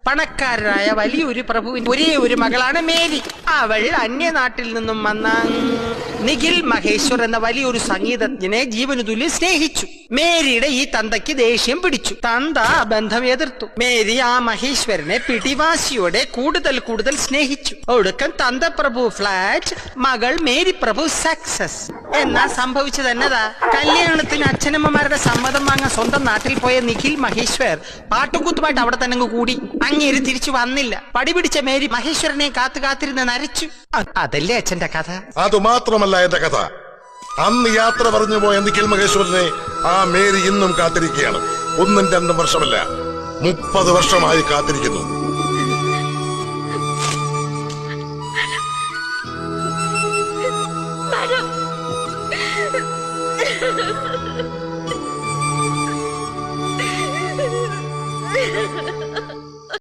പണക്കാരനായ വലിയൊരു പ്രഭുവിന്റെ ഒരേ ഒരു മകളാണ് മേരി. അവൾ അന്യനാട്ടിൽ നിന്നും വന്ന നിഖിൽ മഹേശ്വർ എന്ന വലിയൊരു സംഗീതജ്ഞനെ ജീവനു തുല്യം സ്നേഹിച്ചു. മേരിയുടെ ഈ തന്തയ്ക്ക് ദേഷ്യം പിടിച്ചു. തന്ത ആ ബന്ധം എതിർത്തു. മേരി ആ മഹേശ്വരനെ പിടിവാശിയോടെ കൂടുതൽ സ്നേഹിച്ചു. ഒടുക്കം തന്ത പ്രഭു ഫ്ലാറ്റ്, മകൾ മേരി പ്രഭു സക്സസ്. എന്നാ സംഭവിച്ചത് എന്നതാ? കല്യാണത്തിന് അച്ഛനമ്മമാരുടെ സമ്മതം വാങ്ങാൻ സ്വന്തം നാട്ടിൽ പോയ നിഖിൽ മഹേശ്വർ പാട്ടുകൂത്തുമായിട്ട് അവിടെ തന്നെ കൂടി. അങ്ങേര് തിരിച്ചു വന്നില്ല. പടി പിടിച്ച മേരി മഹേശ്വരനെ കാത്തിരുന്ന് നരച്ചു. അതല്ലേ അച്ഛന്റെ കഥ? അത് മാത്രമല്ല എന്റെ കഥ. അന്ന് യാത്ര പറഞ്ഞു പോയ നിഖിൽ മഹേശ്വരനെ ആ മേരി ഇന്നും കാത്തിരിക്കുകയാണ്. 1-2 വർഷമല്ല, 30 വർഷമായി കാത്തിരിക്കുന്നു.